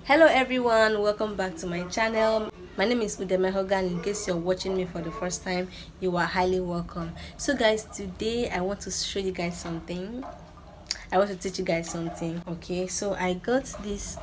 Hello everyone, welcome back to my channel. My name is Udeme Hogan. In case you're watching me for the first time, you are highly welcome. So guys, today I want to show you guys something. I want to teach you guys something. Okay, so I got this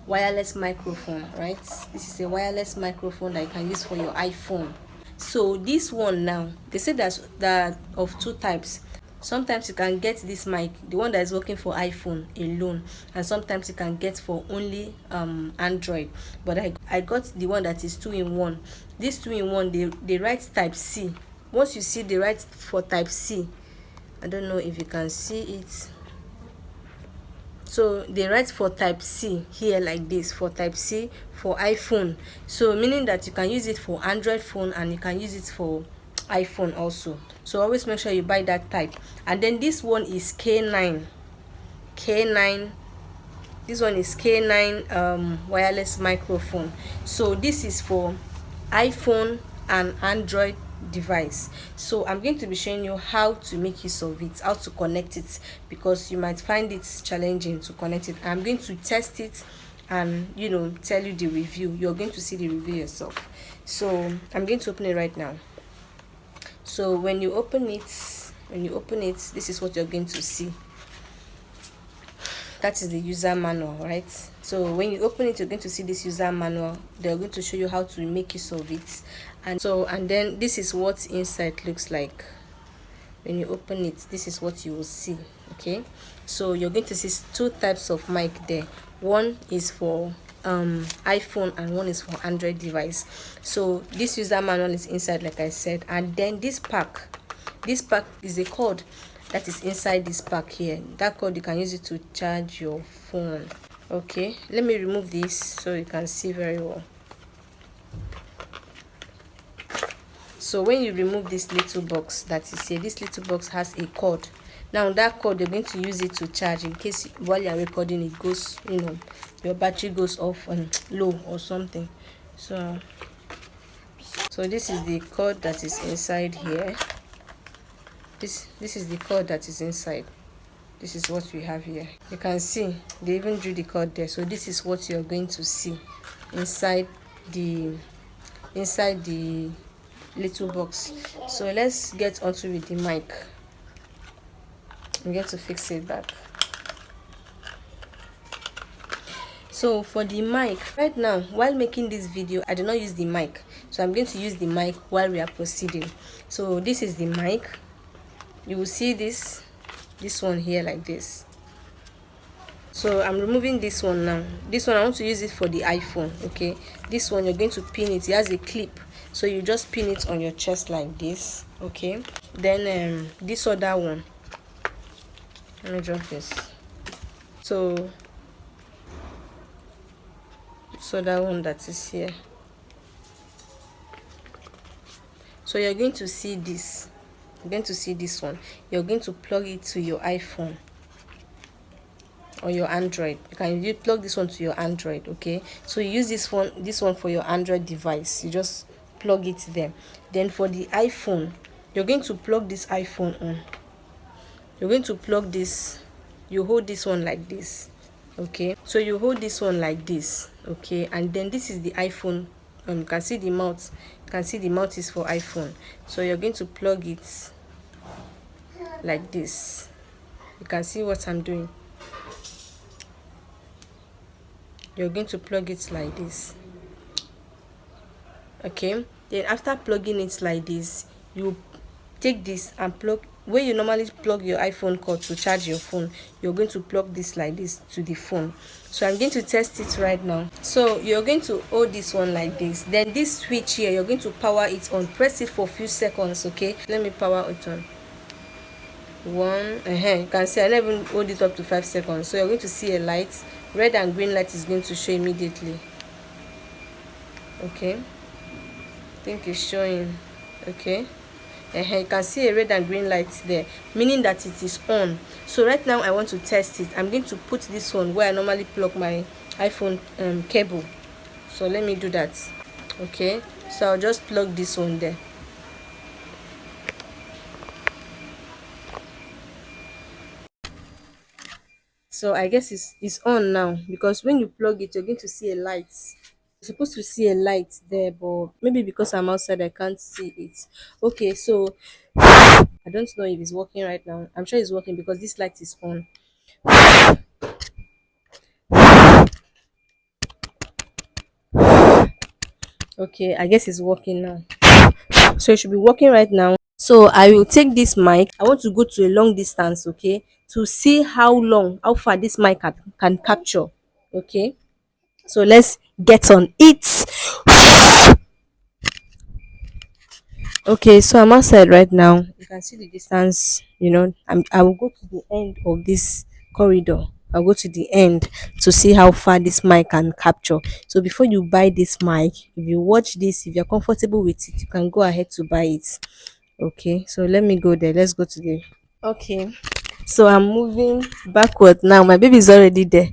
wireless microphone, right? This is a wireless microphone that you can use for your iPhone. So this one now, they say that of two types. Sometimes you can get this mic, the one that is working for iPhone alone, and sometimes you can get for only Android. But I got the one that is 2-in-1. This 2-in-1, they write type C. Once you see the write for type C, I don't know if you can see it. So they write for type C here like this, for type C for iPhone. So meaning that you can use it for Android phone and you can use it for iPhone also. So always make sure you buy that type. And then this one is K9. This one is K9 wireless microphone. So this is for iPhone and Android device. So I'm going to be showing you how to make use of it, how to connect it, because you might find it challenging to connect it. I'm going to test it and tell you the review. You're going to see the review yourself. So I'm going to open it right now. So when you open it, this is what you're going to see. That is the user manual, right? So when you open it, you're going to see this user manual. They're going to show you how to make use of it. And then this is what inside looks like. When you open it, this is what you will see. Okay, so you're going to see two types of mic there. One is for iPhone and one is for Android device. So this user manual is inside, like I said, and then this pack is a cord that is inside this pack here. That cord, you can use it to charge your phone. Okay, let me remove this so you can see very well. So when you remove this little box that is here, this little box has a cord. Now that cord, you're going to use it to charge in case while you're recording it goes, your battery goes off and low or something. So this is the cord that is inside here. This is the cord that is inside. This is what we have here. You can see they even drew the cord there. So this is what you're going to see inside the little box. So let's get onto with the mic. I'm going to fix it back. So for the mic, right now while making this video, I do not use the mic, so I'm going to use the mic while we are proceeding. So this is the mic. You will see this one here like this. So I'm removing this one now. This one I want to use it for the iPhone. Okay, this one you're going to pin it. It has a clip, so you just pin it on your chest like this. Okay, then this other one, let me drop this. So that one that is here. So you're going to see this. You're going to see this one. You're going to plug it to your iPhone or your Android. You plug this one to your Android. Okay, so you use this one for your Android device. You just plug it there. Then for the iPhone, you're going to plug this iPhone on. You're going to plug this. You hold this one like this. Okay, so you hold this one like this. Okay, and then this is the iPhone. You can see the mouth. You can see the mouth is for iPhone. So you're going to plug it like this. You can see what I'm doing. You're going to plug it like this. Okay, then after plugging it like this, you take this and plug where you normally plug your iPhone cord to charge your phone. You're going to plug this like this to the phone. So I'm going to test it right now. So you're going to hold this one like this. Then this switch here, you're going to power it on. Press it for a few seconds. Okay, let me power it on. You can see I never even hold it up to 5 seconds. So you're going to see a light. Red and green light is going to show immediately. Okay, I think it's showing. Okay, you can see a red and green light there, meaning that it is on. So right now I want to test it. I'm going to put this one where I normally plug my iPhone cable. So let me do that. Okay, so I'll just plug this one there. So I guess it's on now, because when you plug it, you're going to see a light. You're supposed to see a light there, but maybe because I'm outside, I can't see it. Okay, so I don't know if it's working right now. I'm sure it's working because this light is on. Okay, I guess it's working now. So it should be working right now. So I will take this mic. I want to go to a long distance, okay, to see how far this mic can capture. Okay, so let's get on it. Okay, so I'm outside right now. You can see the distance. I will go to the end of this corridor. I'll go to the end to see how far this mic can capture. So before you buy this mic, if you watch this, if you're comfortable with it, you can go ahead to buy it. Okay, so let me go there. Let's go to the. Okay, so I'm moving backward now. My baby is already there.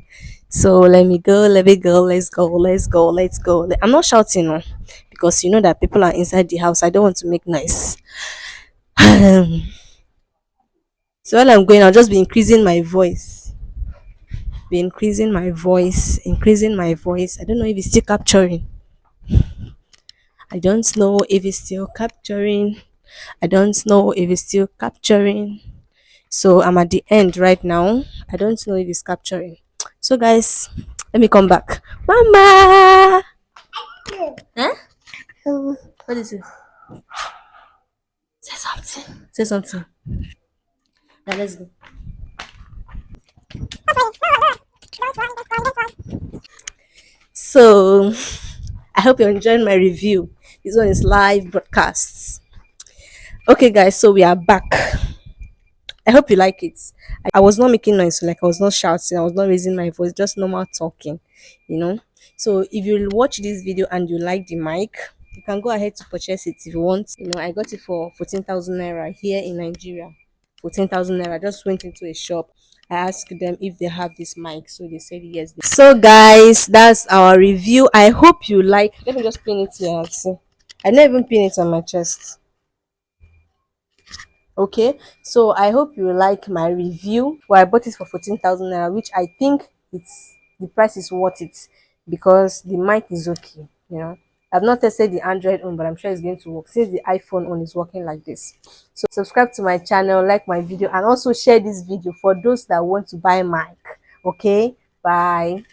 So let me go, let's go, let's go, let's go. I'm not shouting no, because you know that people are inside the house. I don't want to make noise. So while I'm going, I'll just be increasing my voice. Be increasing my voice, increasing my voice. I don't know if it's still capturing. I don't know if it's still capturing. I don't know if it's still capturing. So I'm at the end right now. I don't know if it's capturing. So guys, let me come back. Mama! Huh? What is it? Say something. Say something. Now let's go. So I hope you're enjoying my review. This one is live broadcasts. Okay guys, so we are back. I hope you like it. I was not making noise, like I was not shouting, I was not raising my voice, just normal talking, you know. So if you watch this video and you like the mic, you can go ahead to purchase it if you want. I got it for 14,000 naira here in Nigeria. 14,000 naira. I just went into a shop. I asked them if they have this mic, so they said yes. So guys, that's our review. I hope you like. Let me just pin it here. See, I never even pin it on my chest. Okay, so I hope you like my review. Well, I bought it for 14,000 naira, which I think the price is worth it, because the mic is okay. I've not tested the Android one, but I'm sure it's going to work since the iPhone one is working like this. So subscribe to my channel, like my video, and also share this video for those that want to buy mic. Okay, bye.